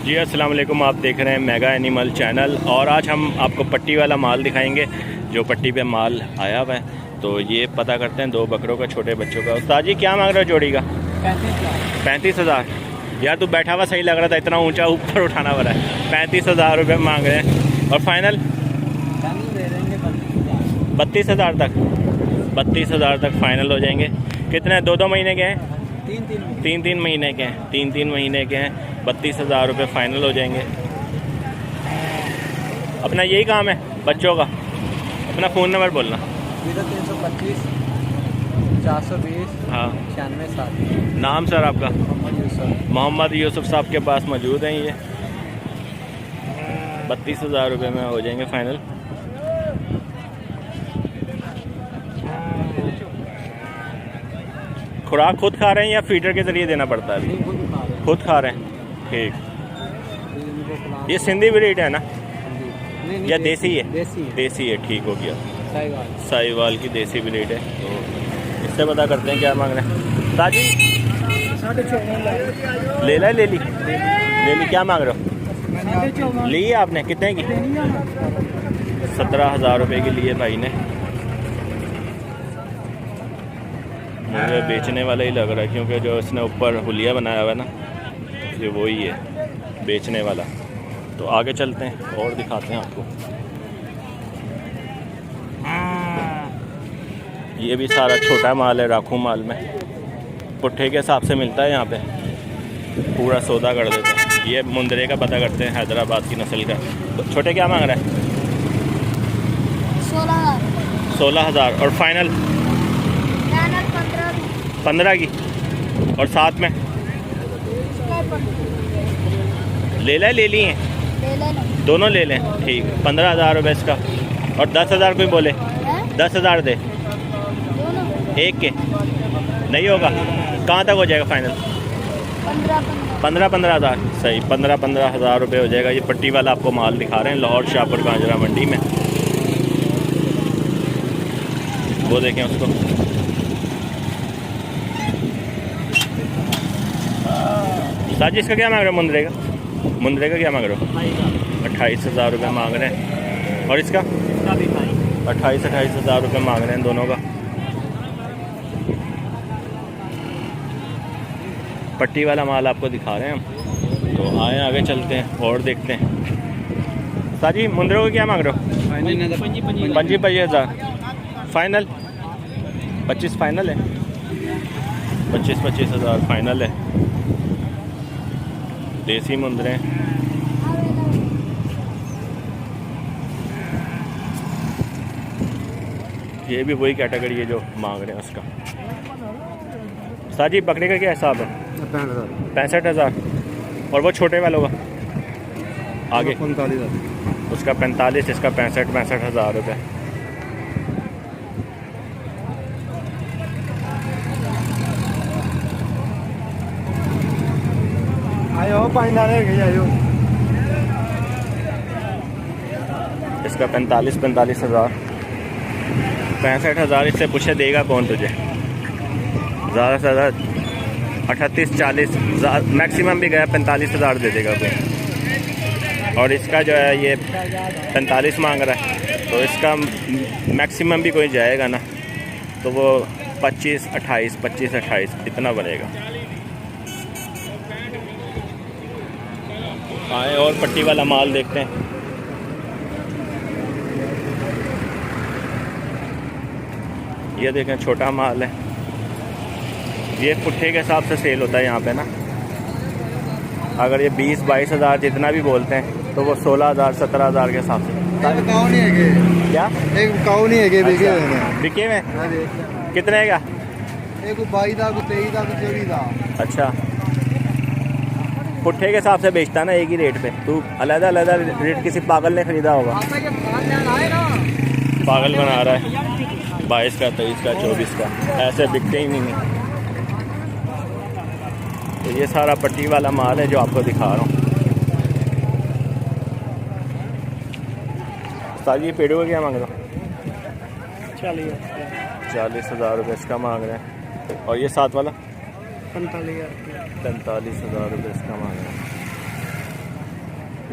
जी अस्सलाम वालेकुम, आप देख रहे हैं मेगा एनिमल चैनल। और आज हम आपको पट्टी वाला माल दिखाएंगे जो पट्टी पे माल आया हुआ है। तो ये पता करते हैं 2 बकरों का, छोटे बच्चों का। उस्ताद जी क्या मांग रहे हो जोड़ी का? 35,000। यार तू बैठा हुआ सही लग रहा था, इतना ऊंचा ऊपर उठाना पड़ा है। 35,000 रुपये मांग रहे हैं। और फाइनल 32,000 तक। 32,000 तक फाइनल हो जाएंगे। कितने 2-2 महीने के हैं? 3-3 महीने के हैं। 3-3 महीने के हैं। 32,000 रुपये फाइनल हो जाएंगे। अपना यही काम है बच्चों का। अपना फ़ोन नंबर बोलना। 0325 420 हाँ 96 नाम सर आपका? यूसुफ। मोहम्मद यूसुफ साहब के पास मौजूद हैं ये। 32,000 रुपये में हो जाएंगे फाइनल। खुराक खुद खा रहे हैं या फीडर के ज़रिए देना पड़ता है? अभी खुद खा रहे हैं। ठीक। ये सिंधी ब्रीड है ना या देसी है? देसी है। ठीक हो गया। साहिवाल की देसी ब्रीड है। तो इससे पता करते हैं क्या मांग रहे हैं। ताजी ले ली। क्या मांग रहे हो? ली आपने कितने की? 17,000 रुपये की लिए भाई ने। मुझे बेचने वाला ही लग रहा है क्योंकि जो इसने ऊपर हुलिया बनाया हुआ है ना, ये वही है बेचने वाला। तो आगे चलते हैं और दिखाते हैं आपको। ये भी सारा छोटा माल है, राखू माल में पुट्ठे के हिसाब से मिलता है यहाँ पे। पूरा सौदा कर देते हैं। ये मुंदरे का पता करते हैं, हैदराबाद की नस्ल का। तो छोटे क्या मांग रहा है? 16,000। और फाइनल 15 की। और साथ में ले ली हैं दोनों ले लें। ठीक। 15,000 रुपये इसका। और 10,000 कोई बोले? 10,000 दे एक के। नहीं होगा? कहाँ तक हो जाएगा फाइनल? 15,000। सही। 15,000 रुपये हो जाएगा। ये पट्टी वाला आपको माल दिखा रहे हैं लाहौर शाहपुर कांजरा मंडी में। वो देखें उसको। साजी इसका क्या मांग रहे हो? मुंदरे का क्या मांग रहे हो? 28,000 रुपये मांग रहे हैं। और इसका 28,000 रुपये मांग रहे हैं दोनों का। पट्टी वाला माल आपको दिखा रहे हैं हम। तो आए आगे चलते हैं और देखते हैं। साजी मुंदरों का क्या मांग रहे हो? 25,000 फाइनल। 25 फाइनल है। 25,000 फाइनल है। देसी मुंदरे। ये भी वही कैटेगरी है जो मांग रहे हैं उसका। साजी बकरे का क्या हिसाब है? 65,000। और वो छोटे वालों का आगे 45,000। उसका 45, इसका 65,000 रुपये। इसका 45,000। 65,000 इससे पूछे देगा कौन तुझे? ज़्यादा से ज़्यादा 38-40, मैक्सिमम भी गया 45,000 दे देगा कोई। और इसका जो है ये 45 मांग रहा है, तो इसका मैक्सिमम भी कोई जाएगा ना तो वो 25-28 इतना बनेगा। आए और पट्टी वाला माल देखते हैं। ये देखें छोटा माल है। ये पुट्ठे के हिसाब से सेल होता है यहाँ पे ना। अगर ये 20-22,000 जितना भी बोलते हैं तो वो 16,000-17,000 के हिसाब से। क्या बिके में? कितने का? 22,000 अच्छा, पुट्ठे के हिसाब से बेचता ना एक ही रेट पे। तू अलग रेट किसी पागल ने खरीदा होगा। पागल बना रहा है। 22 का, 23 का, 24 का, ऐसे बिकते ही नहीं। तो ये सारा पट्टी वाला माल है जो आपको दिखा रहा हूँ। सारी पेड़ों का क्या मांग रहा हूँ? 40,000 रुपये इसका मांग रहे हैं। और ये साथ वाला 45,000 45,000 रुपये इसका मांग रहे हैं।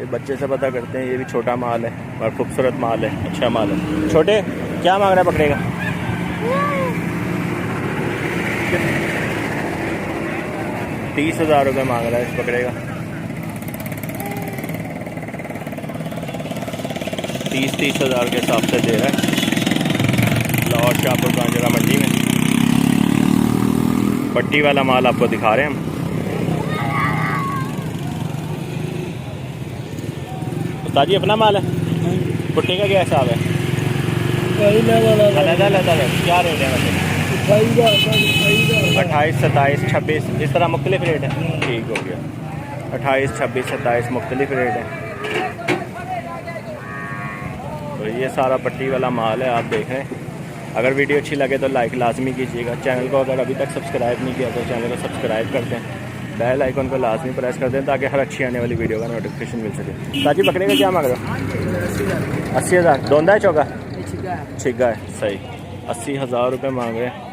ये बच्चे से पता करते हैं। ये भी छोटा माल है और खूबसूरत माल है, अच्छा माल है। छोटे क्या मांग रहा है बकरे का? 30,000 रुपये मांग रहा है इस बकरे का। 30,000 के हिसाब से दे रहा है लाहौर शाहपुर कांजरा मंडी में। पट्टी वाला माल आपको दिखा रहे हैं हम। उस्ताद जी अपना माल है? पुट्टी का क्या हिसाब है? अलग है। क्या रेट है वैसे? 28, 27, 26 इस तरह मुख्तलिफ रेट है। ठीक हो गया। 28, 26, 27 मुख्तलिफ रेट है। तो ये सारा पट्टी वाला माल है, आप देख रहे हैं। अगर वीडियो अच्छी लगे तो लाइक लाजमी कीजिएगा। चैनल को अगर अभी तक सब्सक्राइब नहीं किया तो चैनल को सब्सक्राइब कर दें। बेल आइकन को लाजमी प्रेस कर दें ताकि हर अच्छी आने वाली वीडियो का नोटिफिकेशन मिल सके। ताजी बकरे का क्या मांग रहे हो? 80,000। दोंदा है चौका? छिगा है। सही। 80,000 रुपये मांग रहे हैं।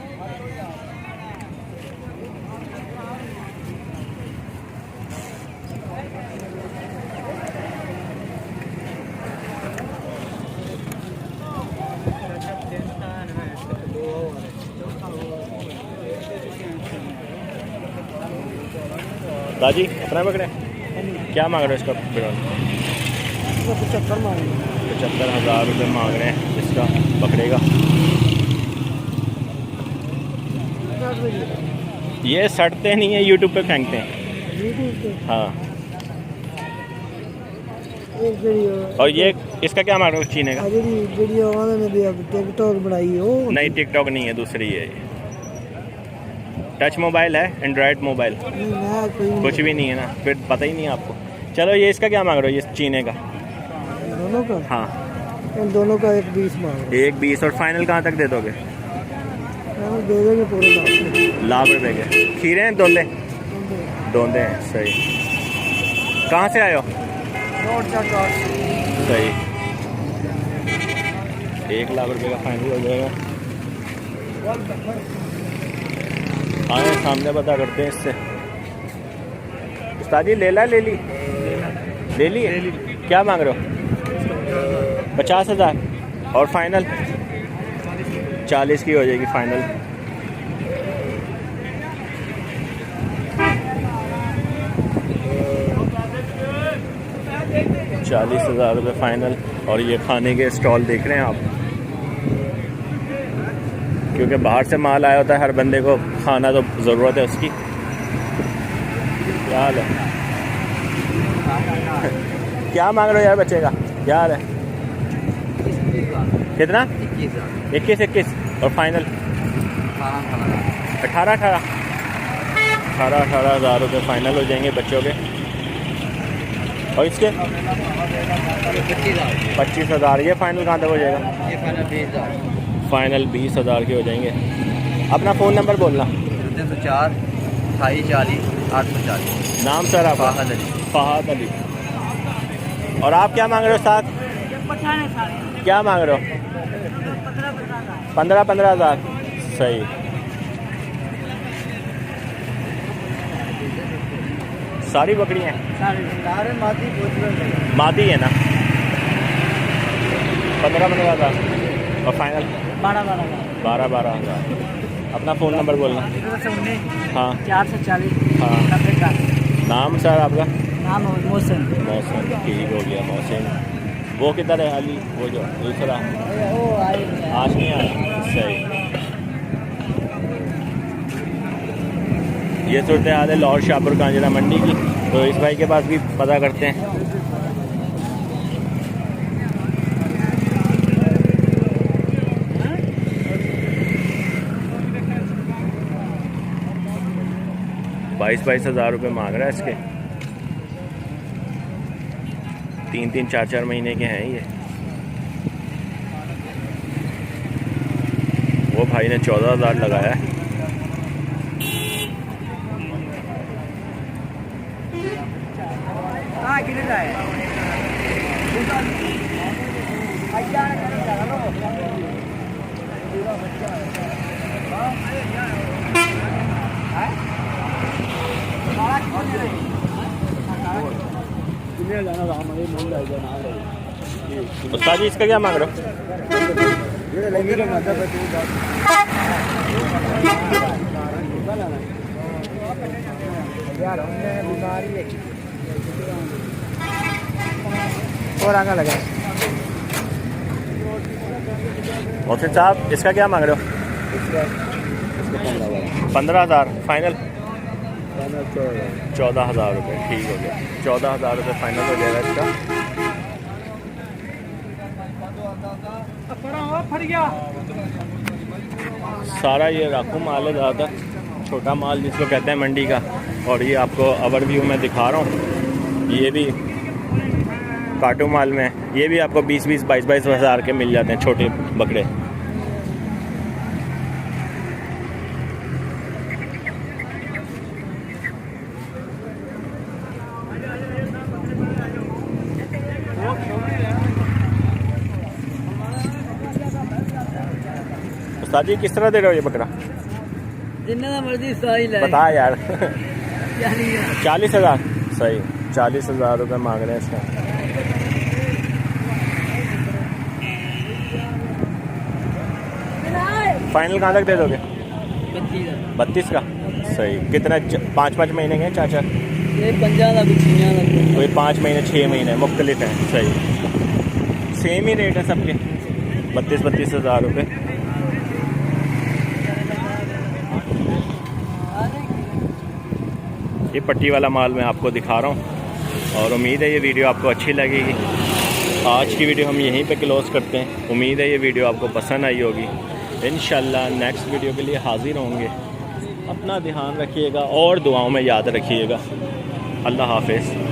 दादी अपना बकरे क्या मांग रहे हो इसका? 75,000 रुपये मांग रहे हैं इसका बकरे का। ये सड़ते नहीं है, यूट्यूब पे फेंकते हैं। हाँ। और ये इसका क्या मांग रहे हो चीने का? टिकटॉक बनाई हो? नहीं टिकटॉक नहीं है, दूसरी है ये। टच मोबाइल है, एंड्रॉयड मोबाइल। कुछ भी नहीं है ना, फिर पता ही नहीं है आपको। चलो ये इसका क्या मांग रहे हो ये चीने का? दोनों का? हाँ इन दोनों का 1,20 मांग। 1,20। और फाइनल कहाँ तक दे दोगे? दे देंगे पूरे लाख रुपए के। खीरे हैं दोंदे? दोंदे हैं। सही। कहाँ से आए हो? सही। 1 लाख रुपए का फाइनल हो जाएगा। आए सामने पता करते हैं इससे। उस्ताद जी ले ली क्या मांग रहे हो? 50,000। और फाइनल 40 की हो जाएगी फाइनल। ₹40,000 फाइनल। और ये खाने के स्टॉल देख रहे हैं आप, क्योंकि बाहर से माल आया होता है, हर बंदे को खाना तो ज़रूरत है उसकी। क्या हाल है? क्या मांग रहे हो यार बच्चे का? क्या हाल है? कितना? 21 और फाइनल 18,000 रुपये फाइनल हो जाएंगे बच्चों के। और इसके 25,000। ये फाइनल कहाँ तक हो जाएगा? फाइनल 20,000 के हो जाएंगे। अपना फ़ोन नंबर बोलना। 304 2840 840। नाम सर आपका? फहद अली। और आप क्या मांग रहे हो साथ? क्या मांग रहे हो? 15,000। सही। सारी बकरियाँ सारे मादी है ना? 15,000 और फाइनल 12,000। अपना फ़ोन नंबर बोलना। हाँ 440। हाँ। नाम सर आपका? नाम मोहसिन। ठीक हो गया मोहसिन। वो किधर है अली? वो जो दूसरा आज नहीं आया। सही। ये सूरत हाल है लाहौर शाहपुर कांजरा मंडी की। तो इस भाई के पास भी पता करते हैं। बाईस हज़ार रुपये मांग रहा है इसके। 3 4 महीने के हैं ये। वो भाई ने 14,000 लगाया है। उस्ताद जी इसका क्या मांग रहे हो? और आगे लगा मोहसिन साहब इसका क्या मांग रहे हो? 15,000 फाइनल। 14,000 रुपये ठीक हो गया। 14,000 रुपये फाइनल हो जाएगा इसका। सारा ये राकू माल है, ज़्यादातर छोटा माल जिसको कहते हैं मंडी का। और ये आपको ओवरव्यू में दिखा रहा हूँ, ये भी काटू माल में, ये भी आपको 20-20, 22-22 हज़ार के मिल जाते हैं छोटे बकरे। उस्ताद जी किस तरह दे रहे हो ये बकरा? जितना मर्जी सही ले बता यार। 40,000 सही, 40,000 रुपये मांग रहे हैं इसका। फाइनल कहाँ तक दे दोगे? 32 का सही। कितना 5-5 महीने के 4-4? ये 50 कोई 5 महीने 6 महीने मुख्तलिफ हैं। सही, सेम ही रेट है सबके, 32-32 हज़ार रुपये। ये पट्टी वाला माल मैं आपको दिखा रहा हूँ और उम्मीद है ये वीडियो आपको अच्छी लगेगी। आज की वीडियो हम यहीं पे क्लोज़ करते हैं। उम्मीद है ये वीडियो आपको पसंद आई होगी। इंशाल्लाह नेक्स्ट वीडियो के लिए हाज़िर होंगे। अपना ध्यान रखिएगा और दुआओं में याद रखिएगा। अल्लाह हाफ़िज़।